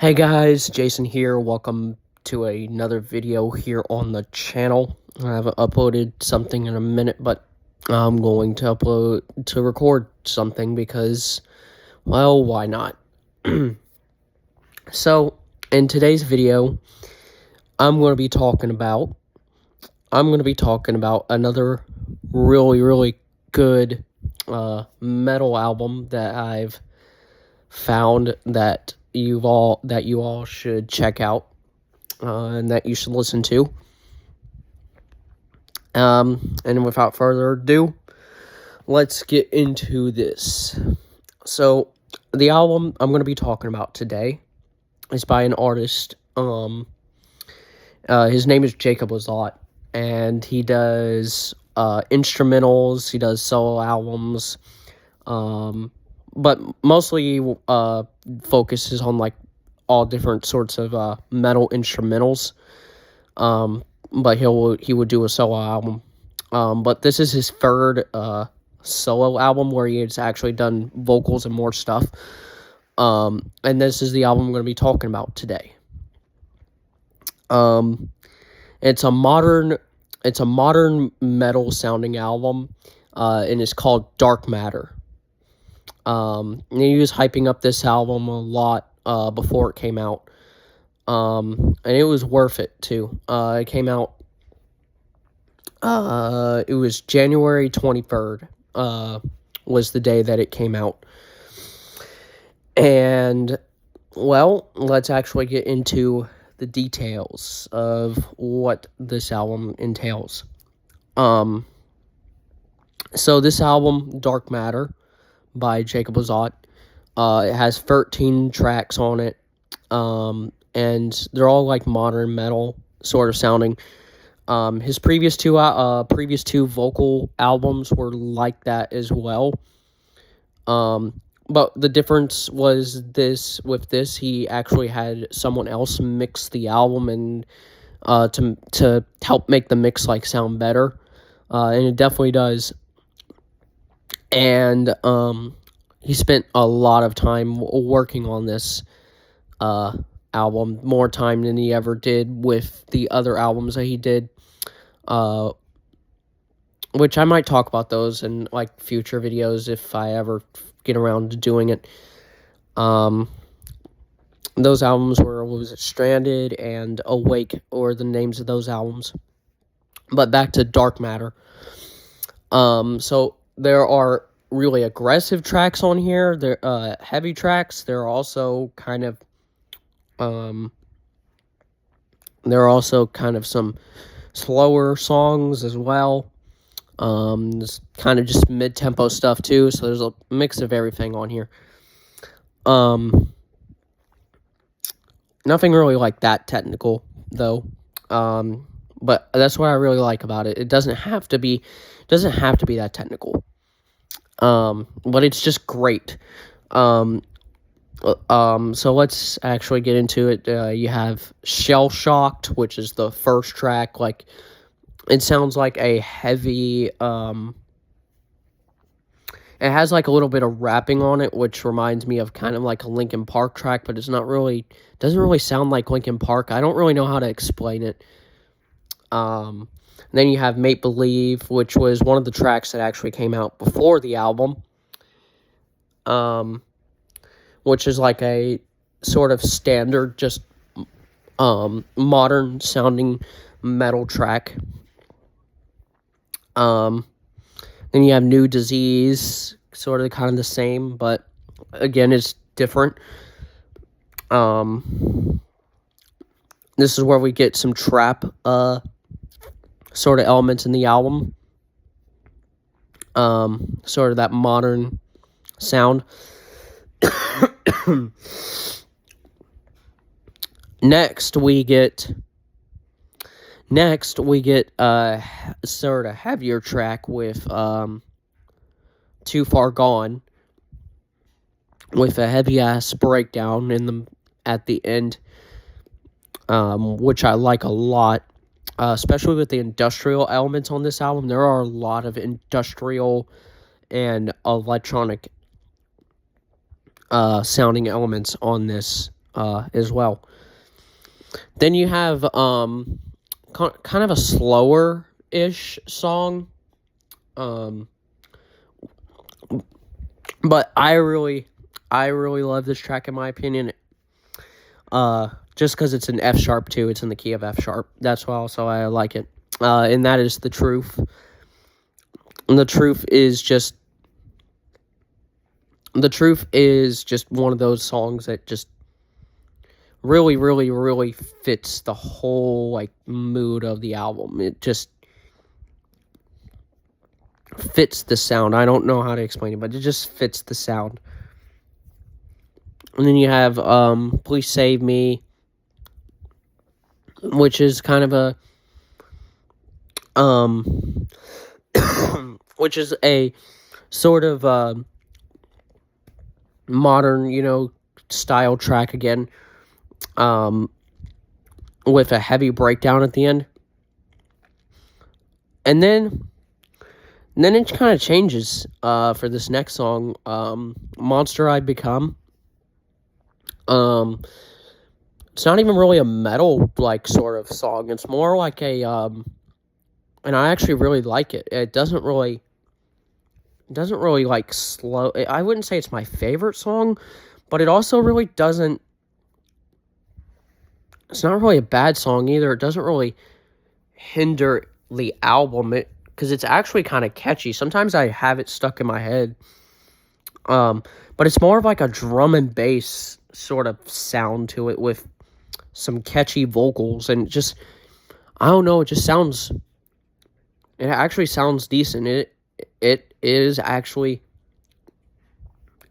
Hey guys, Jason here. Welcome to another video here on the channel. I haven't uploaded something in a minute, but I'm going to record something because, well, why not? So, in today's video, I'm going to be talking about another really good metal album that I've found that you all should check out and that you should listen to. And without further ado, let's get into this. So, the album I'm going to be talking about today is by an artist. His name is Jacob Lizotte, and he does instrumentals. He does solo albums. But mostly focuses on like all different sorts of metal instrumentals. But he would do a solo album. But this is his third solo album where he has actually done vocals and more stuff. And this is the album I'm going to be talking about today. It's a modern metal sounding album, and it's called Dark Matter. And he was hyping up this album a lot before it came out, and it was worth it too. It came out. It was January 23rd. Was the day that it came out, and well, let's actually get into the details of what this album entails. So this album, Dark Matter, by Jacob Lizotte. It has 13 tracks on it, and they're all like modern metal sort of sounding. His previous two vocal albums were like that as well. But the difference was with this, he actually had someone else mix the album and to help make the mix like sound better, and it definitely does. And he spent a lot of time working on this album, more time than he ever did with the other albums that he did, which I might talk about those in like future videos if I ever get around to doing it. Those albums was it Stranded and Awake, or the names of those albums. But back to Dark Matter. So there are really aggressive tracks on here. They're heavy tracks. There are also kind of some slower songs as well. There's kind of just mid-tempo stuff too, so there's a mix of everything on here. Nothing really like that technical though. But that's what I really like about it. It doesn't have to be that technical. But it's just great. So let's actually get into it. You have Shell Shocked, which is the first track. Like, it sounds like a heavy, it has like a little bit of rapping on it, which reminds me of kind of like a Linkin Park track, but doesn't really sound like Linkin Park. I don't really know how to explain it. Then you have Make Believe, which was one of the tracks that actually came out before the album, which is like a sort of standard, just modern sounding metal track. Then you have New Disease, sort of kind of the same, but again, it's different. This is where we get some trap sort of elements in the album. Sort of that modern sound. Next we get a sort of heavier track with Too Far Gone, with a heavy ass breakdown at the end, which I like a lot, especially with the industrial elements on this album. There are a lot of industrial and electronic sounding elements on this as well. Then you have kind of a slower-ish song. But I really love this track in my opinion. Just because it's an F sharp too. It's in the key of F sharp. That's why also I like it. And that is The Truth. And The Truth is just one of those songs that just really fits the whole like mood of the album. It just fits the sound. I don't know how to explain it, but it just fits the sound. And then you have Please Save Me, which is kind of a which is a sort of modern, style track again, with a heavy breakdown at the end. And then it kind of changes for this next song, Monster I Become. It's not even really a metal like sort of song. It's more like a and I actually really like it. It doesn't really like slow. I wouldn't say it's my favorite song, but it also really doesn't. It's not really a bad song either. It doesn't really hinder the album. Because it's actually kind of catchy. Sometimes I have it stuck in my head. But it's more of like a drum and bass sort of sound to it with some catchy vocals and just, I don't know, it actually sounds decent. It is actually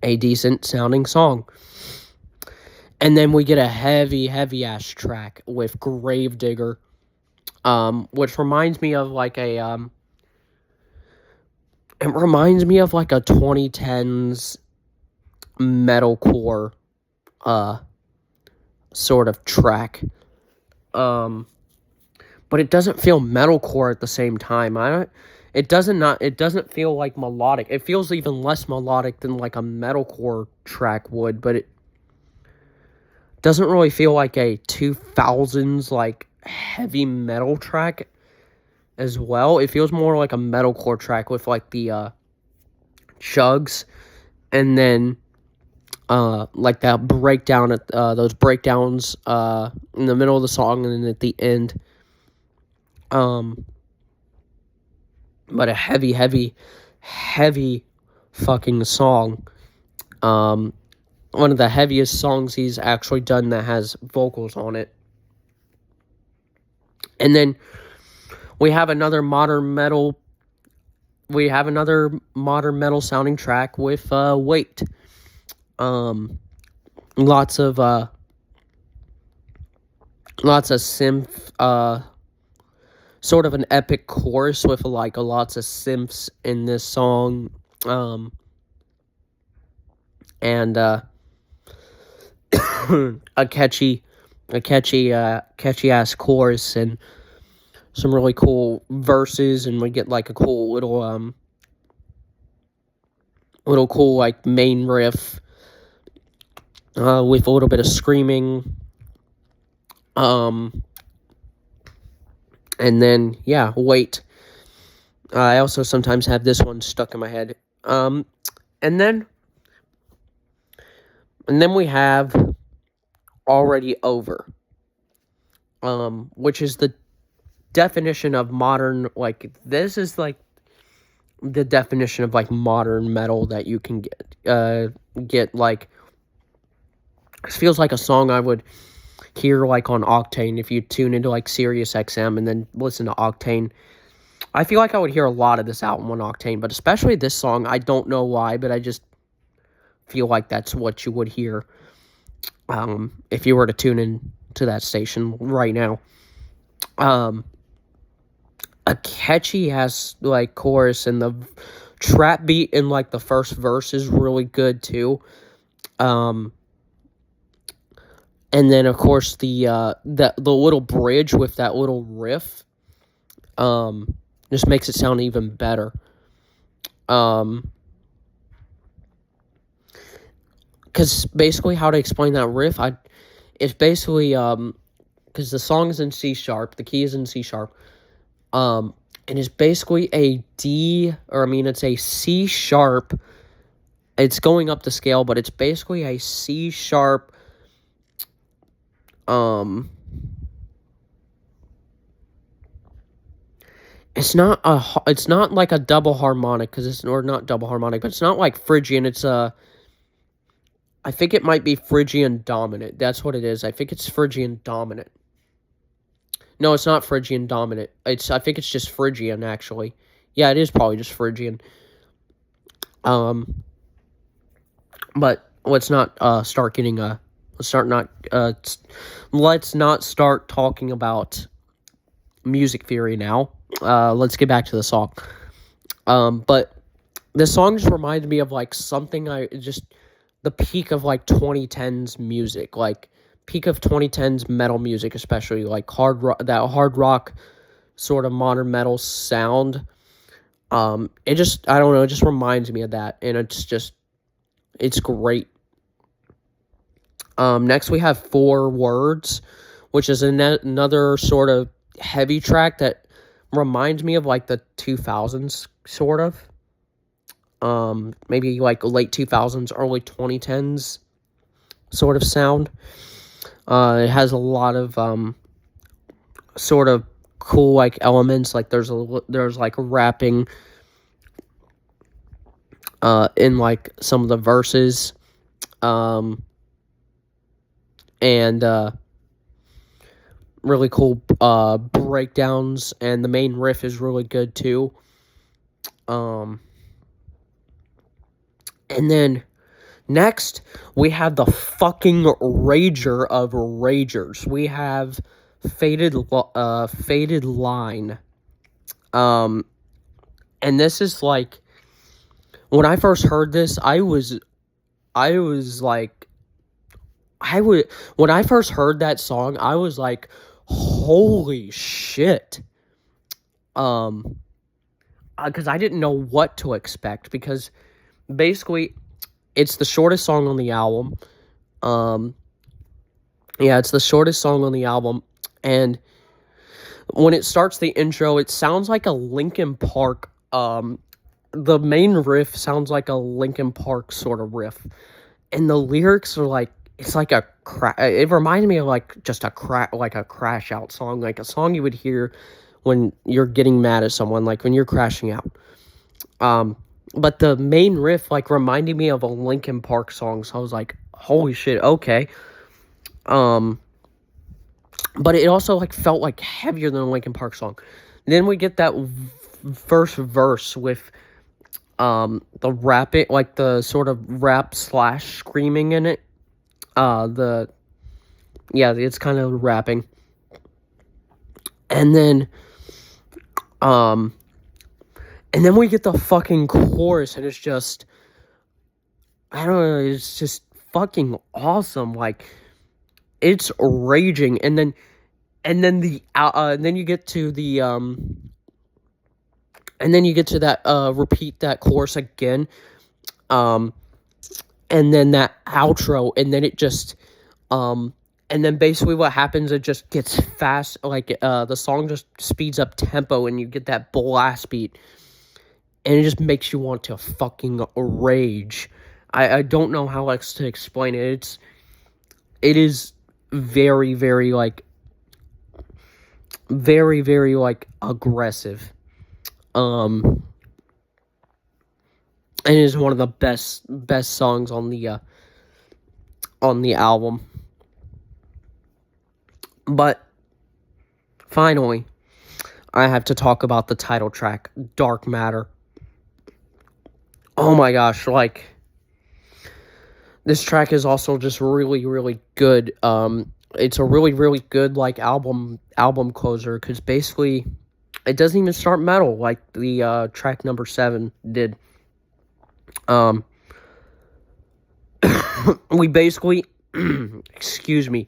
a decent sounding song. And then we get a heavy ass track with Gravedigger, which reminds me of like a it reminds me of like a 2010s metalcore sort of track. But it doesn't feel metalcore at the same time. It doesn't feel like melodic. It feels even less melodic than like a metalcore track would, but it doesn't really feel like a 2000s like heavy metal track as well. It feels more like a metalcore track with like the chugs and then like that breakdown at those breakdowns in the middle of the song and then at the end. But a heavy fucking song. One of the heaviest songs he's actually done that has vocals on it. And then we have another modern metal sounding track with Wait. Lots of synth, sort of an epic chorus with like lots of synths in this song, and a catchy ass chorus and some really cool verses, and we get like a cool little cool like main riff with a little bit of screaming, and then Wait. I also sometimes have this one stuck in my head, and then we have Already Over, which is the definition of modern, like, this is, like, the definition of, like, modern metal that you can get, like, it feels like a song I would hear, like, on Octane, if you tune into, like, Sirius XM and then listen to Octane. I feel like I would hear a lot of this album on Octane, but especially this song, I don't know why, but I just feel like that's what you would hear if you were to tune in to that station right now. A catchy ass like chorus, and the trap beat in like the first verse is really good too. And then of course the little bridge with that little riff just makes it sound even better. Because basically how to explain that riff, it's basically because the song is in C sharp, the key is in C sharp, and it's basically a it's a C sharp. It's going up the scale, but it's basically a C sharp. It's not like a double harmonic or not double harmonic, but it's not like Phrygian. It's I think it might be Phrygian dominant. That's what it is. I think it's Phrygian dominant. No, it's not Phrygian dominant. I think it's just Phrygian actually. Yeah, it is probably just Phrygian. But let's not start getting let's not start talking about music theory now. Let's get back to the song. But this song just reminded me of like something the peak of like 2010s music, like peak of 2010s metal music, especially like that hard rock sort of modern metal sound. It just, I don't know, it just reminds me of that, and it's great. Next we have 4 Words, which is another sort of heavy track that reminds me of like the 2000s sort of. Maybe like late 2000s, early 2010s sort of sound. It has a lot of sort of cool like elements, like there's like rapping in like some of the verses, and really cool breakdowns, and the main riff is really good too. And then next we have the fucking rager of ragers. We have Faded Line. And this is like, when I first heard this, when I first heard that song, I was like, holy shit. Because I didn't know what to expect, because basically it's the shortest song on the album. It's the shortest song on the album, and when it starts the intro, it sounds like a Linkin Park, the main riff sounds like a Linkin Park sort of riff, and the lyrics are like, it's like it reminds me of like just like a crash out song, like a song you would hear when you're getting mad at someone, like when you're crashing out. But the main riff like reminded me of a Linkin Park song, so I was like, holy shit, okay. But it also like felt like heavier than a Linkin Park song. Then we get that first verse with the rapping, like the sort of rap / screaming in it. It's kind of rapping. And then we get the fucking chorus, and it's just, I don't know, it's just fucking awesome. Like, it's raging, and then you get to that repeat that chorus again, and then that outro, and then it just and then basically what happens, it just gets fast, like the song just speeds up tempo, and you get that blast beat, and it just makes you want to fucking rage. I don't know how else to explain it. It is very, very, like, very, very, like, aggressive. And it is one of the best songs on the album. But finally, I have to talk about the title track, Dark Matter. Oh my gosh, like, this track is also just really, really good. It's a really, really good, like, album closer, because basically it doesn't even start metal like the track number 7 did. We basically excuse me,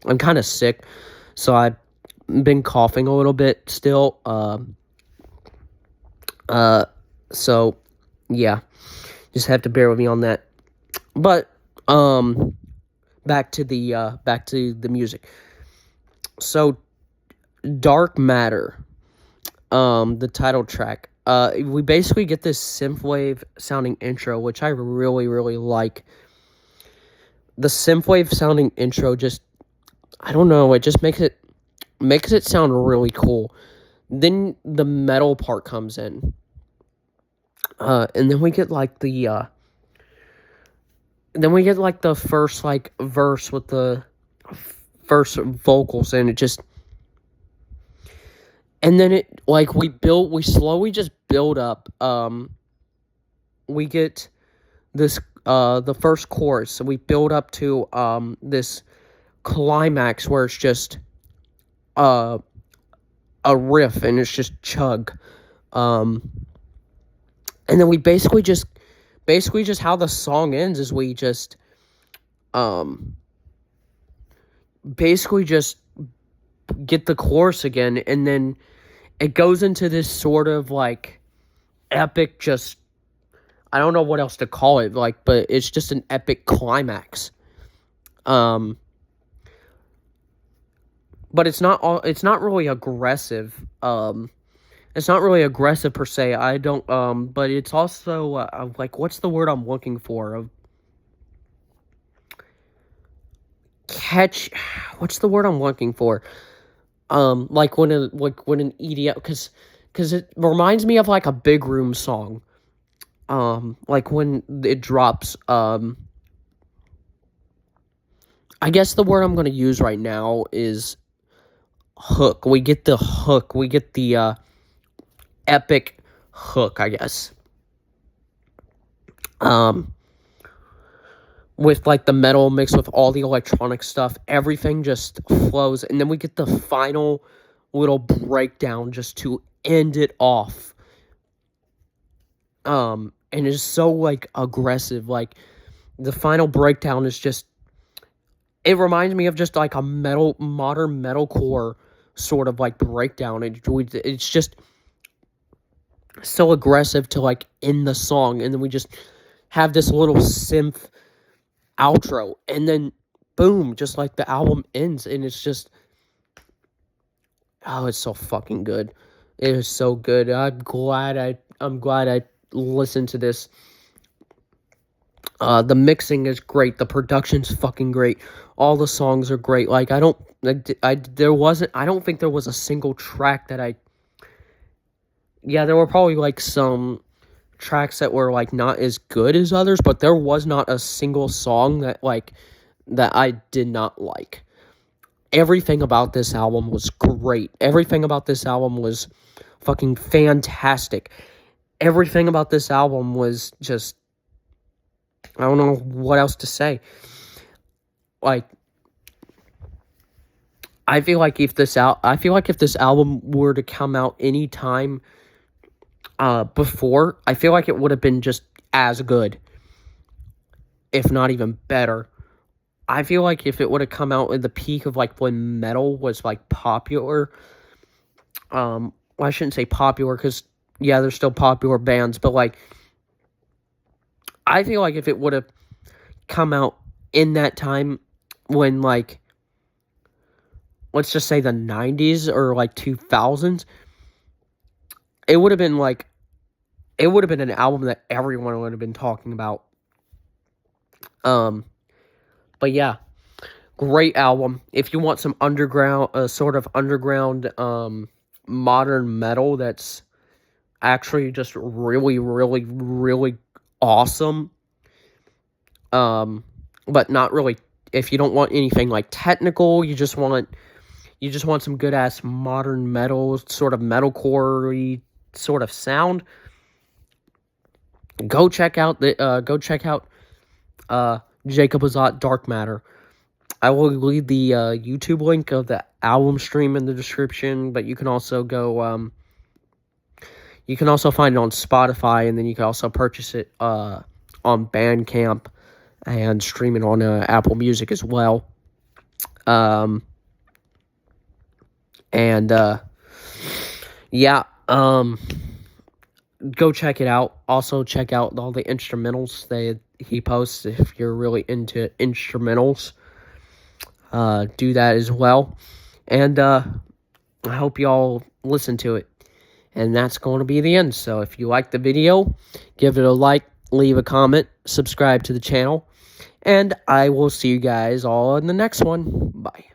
I'm kind of sick, so I've been coughing a little bit still. So yeah, just have to bear with me on that. But back to the music. So, Dark Matter, the title track. We basically get this synthwave sounding intro, which I really, really like. The synthwave sounding intro just, I don't know, it just makes it sound really cool. Then the metal part comes in. And then we get like the first like verse with the first vocals, and it just, and then it like we slowly just build up. We get this the first chorus, so we build up to this climax where it's just a riff, and it's just chug. And then we basically just how the song ends is we just basically just get the chorus again, and then it goes into this sort of like epic, just, I don't know what else to call it, like, but it's just an epic climax. But it's not really aggressive. It's not really aggressive per se. I don't, but it's also, like, what's the word I'm looking for? What's the word I'm looking for? Like when an EDM, because it reminds me of like a big room song. Like when it drops, I guess the word I'm going to use right now is hook. We get the hook. We get the, epic hook, I guess. With like the metal mixed with all the electronic stuff, everything just flows, and then we get the final little breakdown just to end it off. And it's so like aggressive. Like the final breakdown is just, it reminds me of just like a modern metalcore sort of like breakdown. It's just so aggressive to like end the song, and then we just have this little synth outro, and then boom, just like the album ends, and it's just, oh, it's so fucking good. It is so good. I'm glad I listened to this. The mixing is great. The production's fucking great. All the songs are great. Like I don't think there was a single track that yeah, there were probably like some tracks that were like not as good as others, but there was not a single song that I did not like. Everything about this album was great. Everything about this album was fucking fantastic. Everything about this album was just, I don't know what else to say. Like, I feel like if this album were to come out any time before, I feel like it would have been just as good, if not even better. I feel like if it would have come out at the peak of like when metal was like popular, well, I shouldn't say popular, because yeah, there's still popular bands, but like, I feel like if it would have come out in that time when, like, let's just say the 90s or like 2000s, it would have been an album that everyone would have been talking about. But yeah, great album. If you want some sort of underground, modern metal that's actually just really, really, really awesome. But not really, if you don't want anything like technical, you just want some good ass modern metal, sort of metalcore-y sort of sound, go check out Jacob Lizotte Dark Matter. I will leave the YouTube link of the album stream in the description, but you can also go you can also find it on Spotify, and then you can also purchase it on Bandcamp and stream it on Apple Music as well. Yeah, go check it out. Also check out all the instrumentals he posts if you're really into instrumentals. do that as well. And I hope y'all listen to it. And that's going to be the end. So if you like the video, give it a like, leave a comment, subscribe to the channel, and I will see you guys all in the next one. Bye.